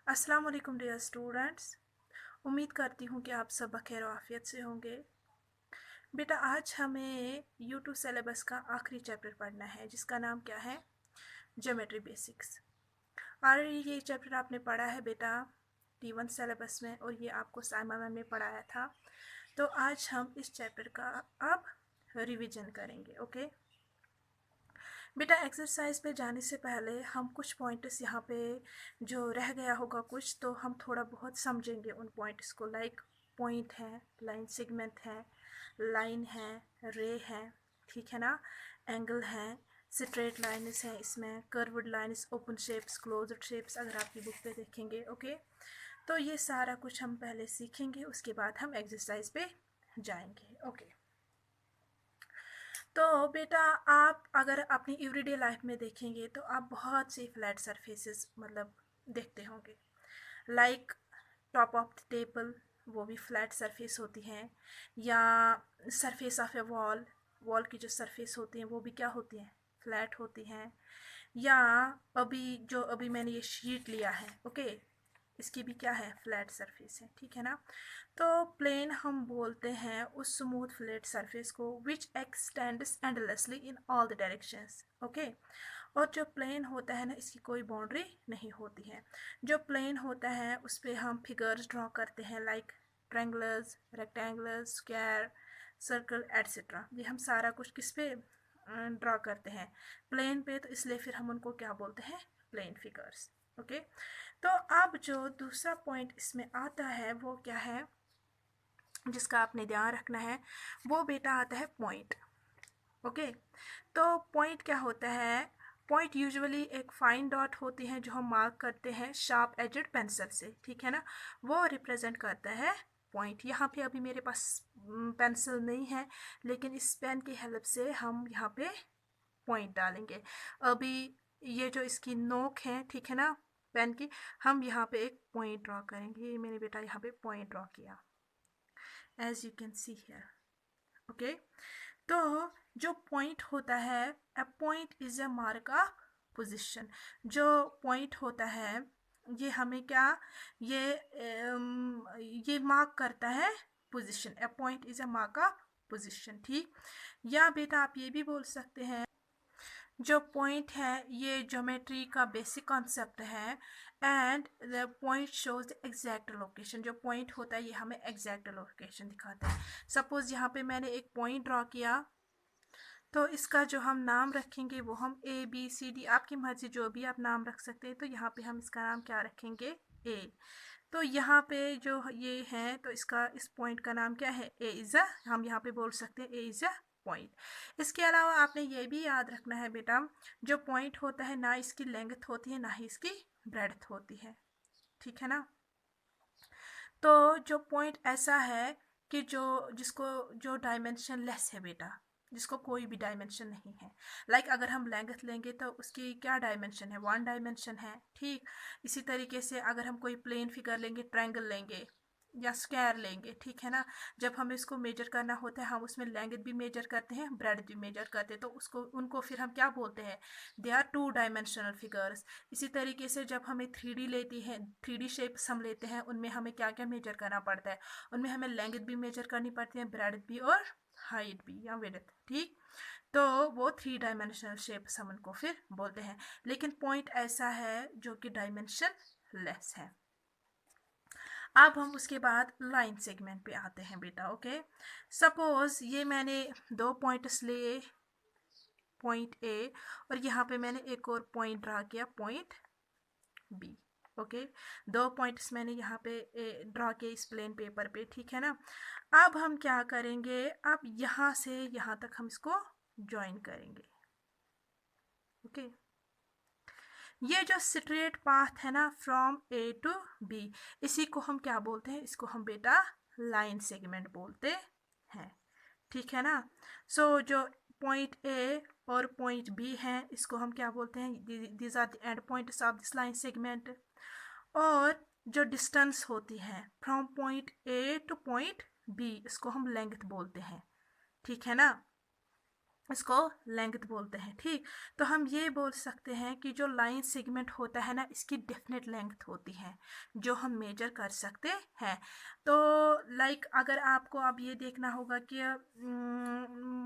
अस्सलाम वालेकुम dear students. उम्मीद करती हूँ कि आप सब बखैर आफियत से होंगे। बेटा आज हमें यूट्यूब सिलेबस का आखिरी चैप्टर पढ़ना है जिसका नाम क्या है, ज्योमेट्री बेसिक्स। ऑलरेडी ये चैप्टर आपने पढ़ा है बेटा T1 सिलेबस में और ये आपको साइमा मैम ने पढ़ाया था। तो आज हम इस चैप्टर का अब रिवीजन करेंगे। ओके बेटा, एक्सरसाइज पे जाने से पहले हम कुछ पॉइंट्स यहाँ पे जो रह गया होगा कुछ तो हम थोड़ा बहुत समझेंगे उन पॉइंट्स को। लाइक पॉइंट है, लाइन सेगमेंट है, लाइन है, रे है, ठीक है ना, एंगल है, स्ट्रेट लाइन्स है, इसमें curved lines, open shapes, closed shapes अगर आपकी बुक पे देखेंगे। ओके तो ये सारा कुछ हम पहले सीखेंगे, उसके बाद हम एक्सरसाइज पे जाएंगे। ओके तो बेटा आप अगर अपनी एवरीडे लाइफ में देखेंगे तो आप बहुत सी फ्लैट सरफेसेस मतलब देखते होंगे। Like top of the table, वो भी फ्लैट सरफेस होती हैं, या surface of A wall, wall की जो सरफेस होती हैं वो भी क्या होती हैं, फ्लैट होती हैं। या अभी मैंने ये शीट लिया है, ओके इसकी भी क्या है, फ्लैट सरफेस है, ठीक है ना। तो प्लेन हम बोलते हैं उस स्मूथ फ्लैट सरफेस को विच x tends endlessly in all the directions. Okay और जो प्लेन होता है ना, इसकी कोई बाउंड्री नहीं होती है। जो प्लेन होता है उस पर हम फिगर्स ड्रॉ करते हैं, like triangles, rectangles, square, circle etcetera. ये हम सारा कुछ किस पे ड्रॉ करते हैं, प्लेन पे। तो इसलिए फिर हम उनको क्या बोलते हैं, प्लेन फिगर्स। ओके तो अब जो दूसरा पॉइंट इसमें आता है वो क्या है जिसका आपने ध्यान रखना है, वो बेटा आता है पॉइंट। ओके तो पॉइंट क्या होता है, पॉइंट यूजुअली एक फाइन डॉट होती है जो हम मार्क करते हैं शार्प एजेड पेंसिल से, ठीक है ना। वो रिप्रेजेंट करता है पॉइंट। यहाँ पे अभी मेरे पास पेंसिल नहीं है, लेकिन इस पेन की हेल्प से हम यहाँ पे पॉइंट डालेंगे। अभी ये जो इसकी नोक है, ठीक है ना, पेन की, हम यहाँ पे एक पॉइंट ड्रॉ करेंगे। ये मैंने बेटा यहाँ पे पॉइंट ड्रॉ किया, as you can see here. Okay तो जो पॉइंट होता है, a point is a mark of position. जो पॉइंट होता है ये हमें क्या, ये मार्क करता है position. A point is a mark of position, ठीक। या बेटा आप ये भी बोल सकते हैं, जो पॉइंट है ये ज्योमेट्री का बेसिक कॉन्सेप्ट है and the point shows the exact location. जो पॉइंट होता है ये हमें एग्जैक्ट लोकेशन दिखाता है। सपोज यहाँ पे मैंने एक पॉइंट ड्रॉ किया, तो इसका जो हम नाम रखेंगे वो हम ABCD, आपकी मर्जी जो भी आप नाम रख सकते हैं। तो यहाँ पे हम इसका नाम क्या रखेंगे, A। तो यहाँ पे जो ये है तो इसका, इस पॉइंट का नाम क्या है, A इज़ अ, हम यहाँ पे बोल सकते हैं A इज़ अ पॉइंट। इसके अलावा आपने ये भी याद रखना है बेटा, जो पॉइंट होता है ना इसकी लेंथ होती है ना ही इसकी ब्रेड्थ होती है, ठीक है ना। तो जो पॉइंट ऐसा है कि जिसको जो डायमेंशन लेस है बेटा, जिसको कोई भी डायमेंशन नहीं है। लाइक अगर हम लेंथ लेंगे तो उसकी क्या डायमेंशन है, 1 डायमेंशन है, ठीक। इसी तरीके से अगर हम कोई प्लेन फिगर लेंगे, ट्रायंगल लेंगे या स्क्वायर लेंगे, ठीक है ना, जब हमें इसको मेजर करना होता है हम उसमें लेंथ भी मेजर करते हैं, ब्रेड्थ भी मेजर करते हैं। तो उसको उनको फिर हम क्या बोलते हैं, दे आर 2 डायमेंशनल फिगर्स। इसी तरीके से जब हमें 3D लेती है, 3D शेप्स हम लेते हैं, उनमें हमें क्या क्या मेजर करना पड़ता है, उनमें हमें लेंथ भी मेजर करनी पड़ती है, ब्रेड्थ भी और हाइट भी या विड्थ, ठीक। तो वो 3 डायमेंशनल शेप्स हम उनको फिर बोलते हैं। लेकिन पॉइंट ऐसा है जो कि डायमेंशन लेस है। अब हम उसके बाद लाइन सेगमेंट पे आते हैं बेटा। ओके सपोज ये मैंने 2 पॉइंट्स लिए, पॉइंट A और यहाँ पे मैंने एक और पॉइंट ड्रा किया, पॉइंट B। ओके 2 पॉइंट्स मैंने यहाँ पे ड्रॉ किए इस प्लेन पेपर पे, ठीक है ना। अब हम क्या करेंगे, अब यहाँ से यहाँ तक हम इसको ज्वाइन करेंगे। ओके ये जो स्ट्रेट पाथ है ना फ्रॉम A टू B, इसी को हम क्या बोलते हैं, इसको हम बेटा लाइन सेगमेंट बोलते हैं, ठीक है ना। सो जो पॉइंट A और पॉइंट B है इसको हम क्या बोलते हैं, these are the end points of this line segment. और जो डिस्टेंस होती है from point A to point B, इसको हम लेंथ बोलते हैं, ठीक है ना। इसको लेंथ बोलते हैं। ठीक, तो हम ये बोल सकते हैं कि जो लाइन सेगमेंट होता है ना, इसकी डेफिनेट लेंथ होती है जो हम मेजर कर सकते हैं। तो लाइक अगर आपको अब ये देखना होगा कि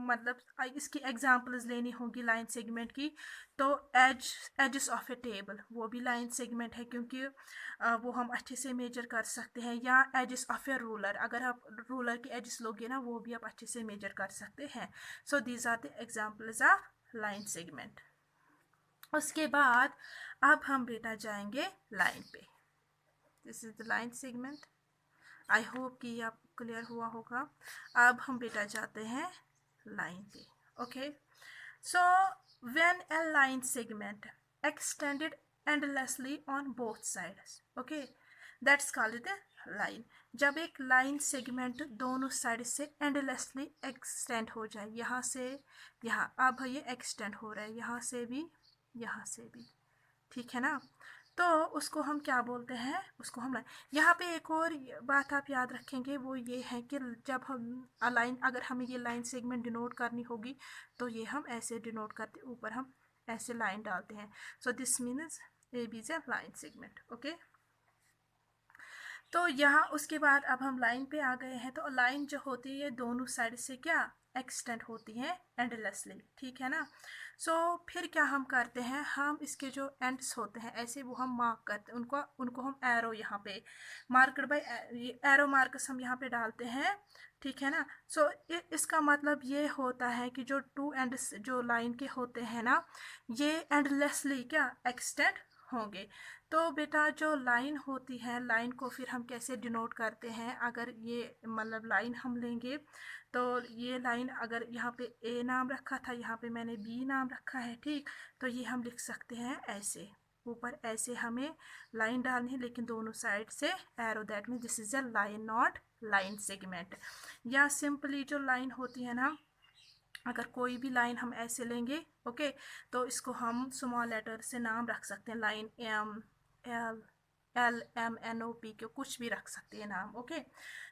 मतलब इसकी एग्जांपल्स लेनी होगी लाइन सेगमेंट की, तो एजेस ऑफ ए टेबल वो भी लाइन सेगमेंट है, क्योंकि वो हम अच्छे से मेजर कर सकते हैं। या एजेस ऑफ ए रूलर, अगर आप रूलर के एजेस लोगे ना, वो भी आप अच्छे से मेजर कर सकते हैं। So these are the examples of line segment. उसके बाद अब हम बेटा जाएंगे लाइन पे। This is the line segment. I hope कि ये आपको क्लियर हुआ होगा। अब हम बेटा जाते हैं लाइन पे। Okay, so when A line segment extended endlessly on both sides, okay, that's called the line। जब एक लाइन सेगमेंट दोनों साइड से एंडलेसली एक्सटेंड हो जाए, यहाँ से यहाँ, अब ये एक्सटेंड हो रहा है यहाँ से भी यहाँ से भी, ठीक है ना, तो उसको हम क्या बोलते हैं, उसको हम यहाँ पे एक और बात आप याद रखेंगे, वो ये है कि जब हम लाइन, अगर हमें ये लाइन सेगमेंट डिनोट करनी होगी तो ये हम ऐसे डिनोट करते, ऊपर हम ऐसे लाइन डालते हैं। So this means A B is a line segment. Okay, तो यहाँ उसके बाद अब हम लाइन पे आ गए हैं। तो लाइन जो होती है दोनों साइड से क्या एक्सटेंड होती है एंडलेसली, ठीक है ना। सो फिर क्या हम करते हैं, हम इसके जो एंड्स होते हैं ऐसे वो हम मार्क करते हैं, उनको हम एरो यहाँ पे मार्कड बाय एरो मार्कस हम यहाँ पे डालते हैं, ठीक है ना। सो इसका मतलब ये होता है कि जो टू एंड्स जो लाइन के होते हैं ना, ये एंडलेसली क्या एक्सटेंड होंगे। तो बेटा जो लाइन होती है, लाइन को फिर हम कैसे डिनोट करते हैं, अगर ये मतलब लाइन हम लेंगे तो ये लाइन, अगर यहाँ पे ए नाम रखा था, यहाँ पे मैंने बी नाम रखा है, ठीक, तो ये हम लिख सकते हैं ऐसे, ऊपर ऐसे हमें लाइन डालनी है लेकिन दोनों साइड से arrow, that mean this is a line not line segment. या सिंपली जो लाइन होती है ना, अगर कोई भी लाइन हम ऐसे लेंगे, ओके, तो इसको हम स्मॉल लेटर से नाम रख सकते हैं, line M L L M N O P के कुछ भी रख सकते हैं नाम। ओके,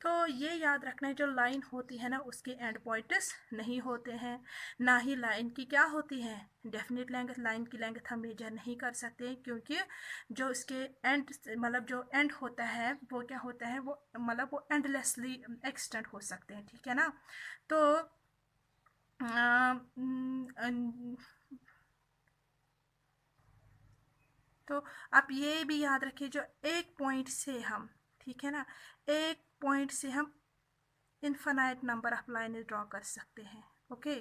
तो ये याद रखना है, जो लाइन होती है ना उसके एंड पॉइंट्स नहीं होते हैं, ना ही लाइन की क्या होती है डेफिनेट लेंथ। लाइन की लेंथ हम मेजर नहीं कर सकते, क्योंकि जो इसके एंड मतलब जो एंड होता है वो क्या होता है, वो मतलब वो एंडलेसली एक्सटेंड हो सकते हैं, ठीक है ना। तो तो आप ये भी याद रखिए, जो एक पॉइंट से हम, ठीक है ना, एक पॉइंट से हम infinite number of line draw कर सकते हैं। ओके,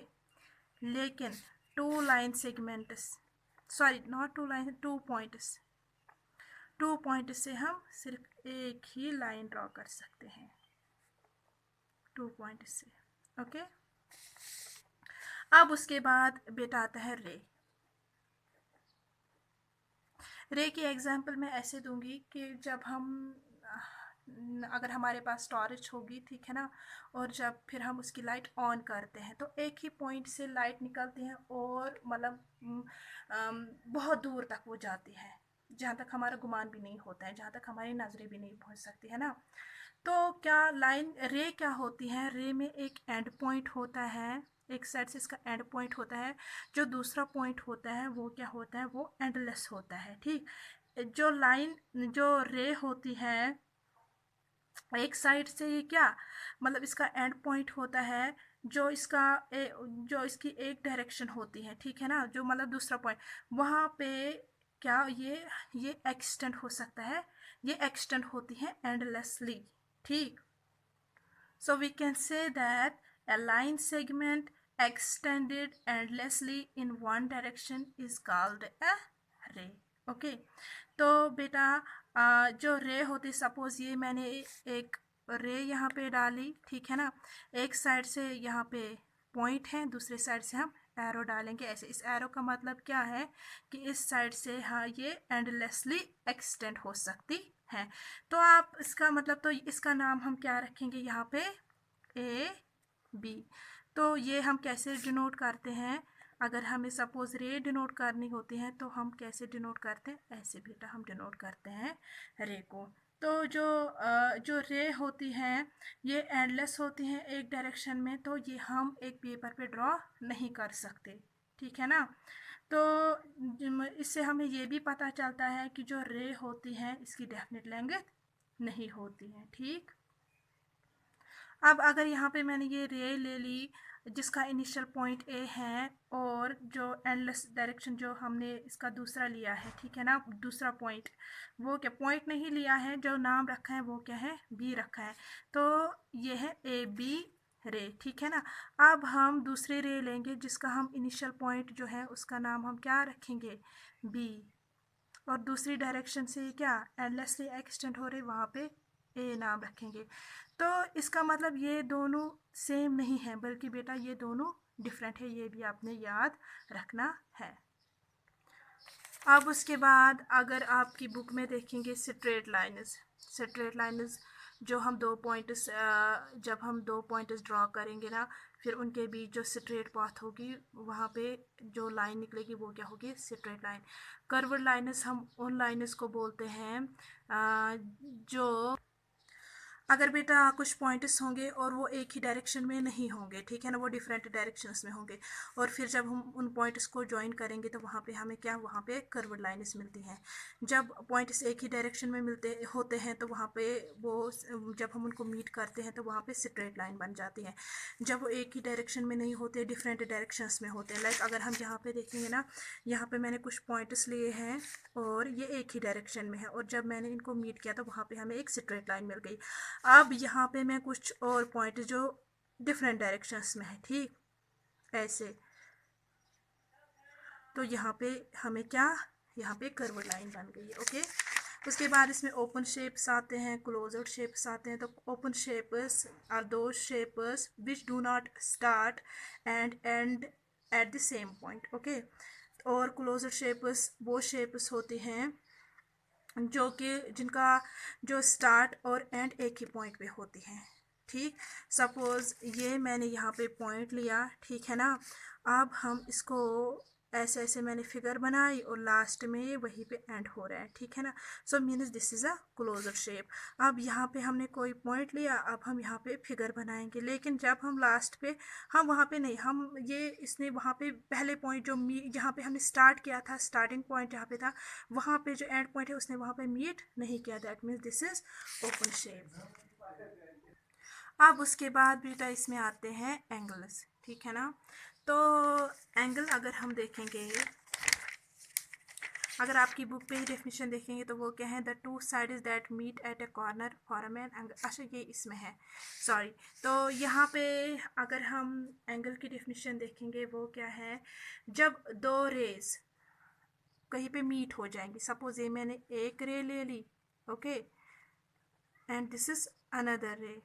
लेकिन two line segments, sorry not two line, two point से हम सिर्फ एक ही लाइन ड्रॉ कर सकते हैं, टू पॉइंट से। ओके, अब उसके बाद बेटा आता है रे। रे की एग्जांपल मैं ऐसे दूंगी कि जब हम अगर हमारे पास टॉर्च होगी, ठीक है ना, और जब फिर हम उसकी लाइट ऑन करते हैं तो एक ही पॉइंट से लाइट निकलती है और मतलब बहुत दूर तक वो जाती है, जहाँ तक हमारा गुमान भी नहीं होता है, जहाँ तक हमारी नज़रें भी नहीं पहुँच सकती है ना। तो क्या लाइन रे क्या होती है, रे में एक एंड पॉइंट होता है, एक साइड से इसका एंड पॉइंट होता है, जो दूसरा पॉइंट होता है वो क्या होता है, वो एंडलेस होता है। ठीक, जो लाइन जो रे होती है एक साइड से ये क्या मतलब इसका एंड पॉइंट होता है, जो इसका जो इसकी एक डायरेक्शन होती है, ठीक है ना, जो मतलब दूसरा पॉइंट वहाँ पे क्या ये एक्सटेंड हो सकता है, ये एक्सटेंड होती है एंडलेसली। ठीक, so we can say that a line segment extended endlessly in one direction is called a ray। Okay, तो बेटा जो रे होती, सपोज ये मैंने एक रे यहाँ पे डाली, ठीक है ना, एक साइड से यहाँ पे पॉइंट है, दूसरे साइड से हम एरो डालेंगे ऐसे। इस एरो का मतलब क्या है कि इस साइड से हाँ ये एंडलेसली एक्सटेंड हो सकती है। तो आप इसका मतलब, तो इसका नाम हम क्या रखेंगे यहाँ पे, ए बी। तो ये हम कैसे डिनोट करते हैं, अगर हमें सपोज रे डिनोट करनी होती है तो हम कैसे डिनोट करते हैं, ऐसे बेटा हम डिनोट करते हैं रे को। तो जो रे होती हैं ये एंडलेस होती हैं एक डायरेक्शन में, तो ये हम एक पेपर पे ड्रॉ नहीं कर सकते, ठीक है ना। तो इससे हमें ये भी पता चलता है कि जो रे होती हैं इसकी डेफिनेट लेंथ नहीं होती है, ठीक। अब अगर यहाँ पे मैंने ये रे ले ली जिसका इनिशियल पॉइंट ए है और जो एंडलेस डायरेक्शन जो हमने इसका दूसरा लिया है, ठीक है ना, दूसरा पॉइंट, वो क्या पॉइंट नहीं लिया है, जो नाम रखा है वो क्या है, बी रखा है, तो ये है ए बी रे, ठीक है ना। अब हम दूसरे रे लेंगे जिसका हम इनिशियल पॉइंट जो है उसका नाम हम क्या रखेंगे, बी, और दूसरी डायरेक्शन से क्या एंडलेसली एक्सटेंड हो रही वहाँ पे ए नाम रखेंगे। तो इसका मतलब ये दोनों सेम नहीं है, बल्कि बेटा ये दोनों डिफरेंट है, ये भी आपने याद रखना है। अब उसके बाद अगर आपकी बुक में देखेंगे स्ट्रेट लाइन्स जो हम जब हम दो पॉइंट्स ड्रॉ करेंगे ना, फिर उनके बीच जो स्ट्रेट पाथ होगी वहाँ पे जो लाइन निकलेगी वो क्या होगी, स्ट्रेट लाइन। कर्व्ड लाइन्स हम उन लाइन्स को बोलते हैं जो अगर बेटा कुछ पॉइंट्स होंगे और वो एक ही डायरेक्शन में नहीं होंगे, ठीक है ना, वो डिफरेंट डायरेक्शंस में होंगे, और फिर जब हम उन पॉइंट्स को ज्वाइन करेंगे तो वहाँ पे हमें क्या, वहाँ पे कर्व्ड लाइन्स मिलती हैं। जब पॉइंट्स एक ही डायरेक्शन में मिलते होते हैं तो वहाँ पे वो जब हम उनको मीट करते हैं तो वहाँ पे स्ट्रेट लाइन बन जाती है। जब वो एक ही डायरेक्शन में नहीं होते, डिफरेंट डायरेक्शंस में होते हैं, लाइक अगर हम यहाँ पे देखेंगे ना, यहाँ पे मैंने कुछ पॉइंट्स लिए हैं और ये एक ही डायरेक्शन में है, और जब मैंने इनको मीट किया तो वहाँ पे हमें एक स्ट्रेट लाइन मिल गई। अब यहाँ पे मैं कुछ और पॉइंट जो डिफरेंट डायरेक्शंस में है, ठीक, ऐसे, तो यहाँ पे हमें क्या, यहाँ पे कर्व लाइन बन गई है, ओके। उसके बाद इसमें ओपन शेप्स आते हैं, क्लोज्ड शेप्स आते हैं। तो open shapes are those shapes which do not start and end at the same point, okay. और क्लोज्ड शेप्स वो शेप्स होते हैं जो कि जिनका जो स्टार्ट और एंड एक ही पॉइंट पे होती हैं, ठीक। सपोज़ ये मैंने यहाँ पे पॉइंट लिया, ठीक है ना, अब हम इसको ऐसे ऐसे मैंने फिगर बनाई और लास्ट में वहीं पे एंड हो रहा है, ठीक है ना। So means this is a closer shape. अब यहाँ पे हमने कोई पॉइंट लिया, अब हम यहाँ पे फिगर बनाएंगे, लेकिन जब हम लास्ट पे, हम वहाँ पे नहीं, हम ये इसने वहाँ पे पहले पॉइंट जो जहाँ पे हमने स्टार्ट किया था, स्टार्टिंग पॉइंट जहाँ पे था, वहाँ पे जो एंड पॉइंट है उसने वहाँ पे मीट नहीं किया, that means this is open shape. अब उसके बाद बेटा इसमें आते हैं एंगल्स, ठीक है ना। तो एंगल अगर हम देखेंगे, अगर आपकी बुक पे ही डेफिनेशन देखेंगे तो वो क्या है, the two sides that meet at a corner form an angle. अच्छा ये इसमें है, सॉरी। तो यहाँ पे अगर हम एंगल की डेफिनेशन देखेंगे वो क्या है, जब दो रेज कहीं पे मीट हो जाएंगी, सपोज ये मैंने एक रे ले ली, okay, and this is another ray,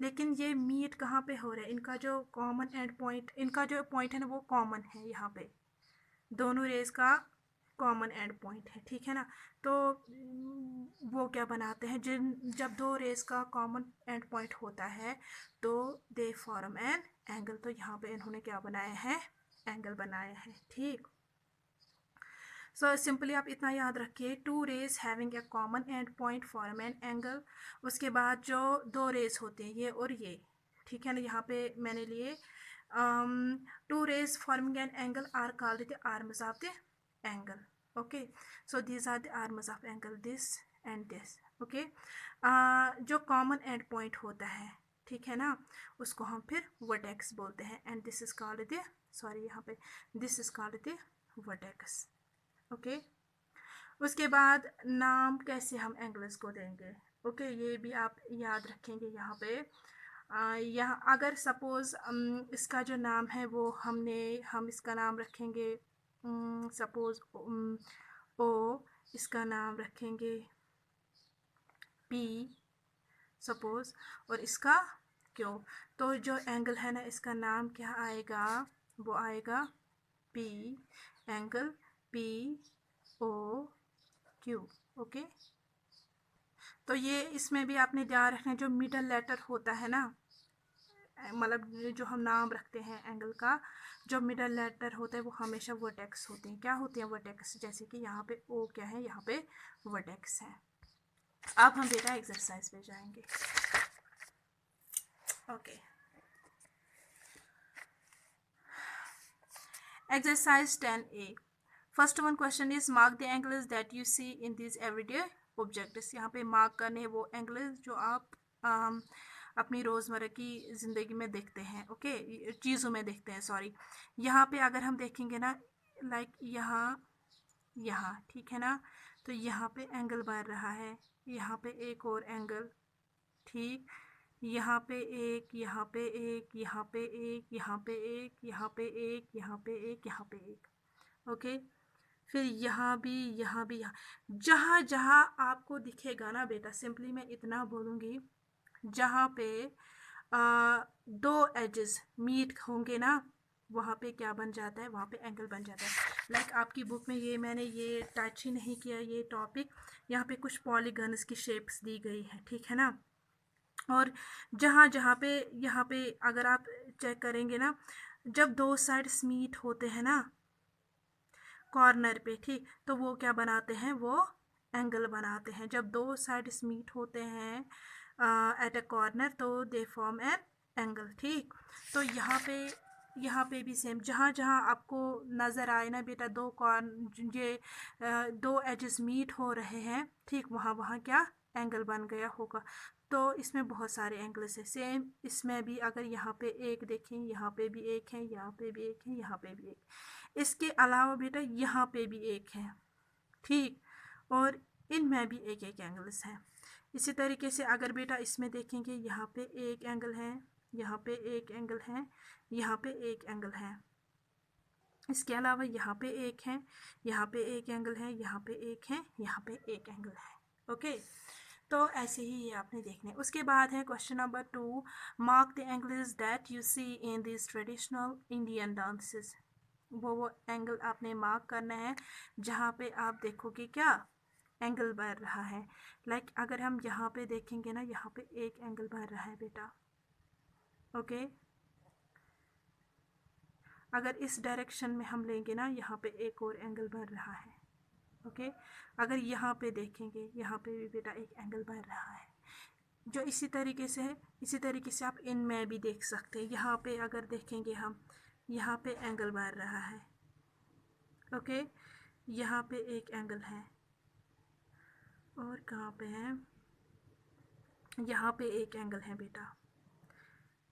लेकिन ये मीट कहाँ पे हो रहा है, इनका जो कॉमन एंड पॉइंट, इनका जो पॉइंट है ना वो कॉमन है, यहाँ पे दोनों रेज का कॉमन एंड पॉइंट है, ठीक है ना। तो वो क्या बनाते हैं, जब दो रेज का कॉमन एंड पॉइंट होता है तो दे फॉर्म एन एंगल। तो यहाँ पे इन्होंने क्या बनाया है, एंगल बनाया है, ठीक। सो सिंपली आप इतना याद रखिए, two rays having a common end point form an angle. उसके बाद जो दो रेज होते हैं ये और ये, ठीक है ना, यहाँ पे मैंने लिए two rays forming an angle are called the arms of the angle, okay. So these are the arms of angle, this and this, okay. जो कॉमन एंड पॉइंट होता है, ठीक है ना, उसको हम फिर वर्टेक्स बोलते हैं, and this is called the, sorry यहाँ पे this is called the vertex, okay. उसके बाद नाम कैसे हम एंगल्स को देंगे, ओके, ये भी आप याद रखेंगे। यहाँ पे यहाँ अगर सपोज इसका जो नाम है वो हम इसका नाम रखेंगे, सपोज ओ, इसका नाम रखेंगे पी सपोज, और इसका क्यों, तो जो एंगल है ना इसका नाम क्या आएगा, वो आएगा P, angle P O Q, okay. तो ये इसमें भी आपने ध्यान रखना है, जो मिडल लेटर होता है ना, मतलब जो हम नाम रखते हैं एंगल का, जो मिडल लेटर होता है वो हमेशा वर्टेक्स होते हैं, क्या होते हैं, वर्टेक्स, जैसे कि यहाँ पे ओ क्या है, यहाँ पे वर्टेक्स है। अब हम बेटा एक्सरसाइज पे जाएंगे। Okay, exercise 10a, first one question is mark the angles that you see in these everyday objects। यहाँ पे मार्क करने हैं वो एंगल्स जो आप अपनी रोज़मर्रा की ज़िंदगी में देखते हैं, ओके, चीज़ों में देखते हैं, सॉरी। यहाँ पे अगर हम देखेंगे ना, लाइक यहाँ ठीक है ना, तो यहाँ पे एंगल बन रहा है, यहाँ पे एक और एंगल, ठीक, यहाँ पे एक, यहाँ पे एक, यहाँ पे एक, यहाँ पे एक, यहाँ पे एक, यहाँ पे एक, यहाँ पे एक, ओके। फिर यहाँ भी, यहाँ भी, जहाँ जहाँ आपको दिखेगा ना बेटा, सिंपली मैं इतना बोलूँगी, जहाँ पे दो एजेस मीट होंगे ना, वहाँ पे क्या बन जाता है, वहाँ पे एंगल बन जाता है। लाइक आपकी बुक में ये मैंने ये टच ही नहीं किया ये टॉपिक, यहाँ पे कुछ पॉलीगन्स की शेप्स दी गई है, ठीक है ना। और जहाँ जहाँ पे यहाँ पे अगर आप चेक करेंगे ना, जब दो साइड्स मीट होते हैं ना कॉर्नर पे, ठीक, तो वो क्या बनाते हैं, वो एंगल बनाते हैं। जब दो साइड्स मीट होते हैं एट अ कॉर्नर, तो दे फॉर्म एन एंगल, ठीक। तो यहाँ पे भी सेम, जहाँ जहाँ आपको नज़र आए ना बेटा दो दो एजेस मीट हो रहे हैं, ठीक, वहाँ वहाँ क्या एंगल बन गया होगा। तो इसमें बहुत सारे एंगल्स हैं, सेम इसमें भी अगर यहाँ पे एक देखें, यहाँ पे भी एक है, यहाँ पे भी एक है, यहाँ पे भी एक, इसके अलावा बेटा यहाँ पे भी एक है, ठीक, और इनमें भी एक एक एंगल्स हैं। इसी तरीके से अगर बेटा इसमें देखेंगे, यहाँ पे एक एंगल है, यहाँ पे एक एंगल है, यहाँ पे एक एंगल है, इसके अलावा यहाँ पे एक है, यहाँ पे एक एंगल है, यहाँ पे एक है, यहाँ पे एक एंगल है, ओके। तो ऐसे ही ये आपने देखने। उसके बाद है question number 2, mark the angles that you see in this traditional Indian dances. वो एंगल आपने मार्क करना है जहाँ पे आप देखोगे क्या एंगल बन रहा है। लाइक अगर हम यहाँ पे देखेंगे ना, यहाँ पे एक एंगल बन रहा है बेटा, ओके। अगर इस डायरेक्शन में हम लेंगे ना, यहाँ पे एक और एंगल बन रहा है, ओके। अगर यहाँ पे देखेंगे, यहाँ पे भी बेटा एक एंगल बन रहा है, जो इसी तरीके से है। इसी तरीके से आप इनमें भी देख सकते हैं। यहाँ पे अगर देखेंगे हम, यहाँ पे एंगल बन रहा है, ओके, यहाँ पे एक एंगल है, और कहाँ पे है, यहाँ पे एक एंगल है बेटा,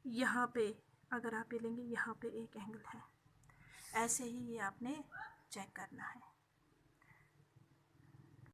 यहाँ पे अगर आप ये लेंगे, यहाँ पे एक एंगल है। ऐसे ही ये आपने चेक करना है।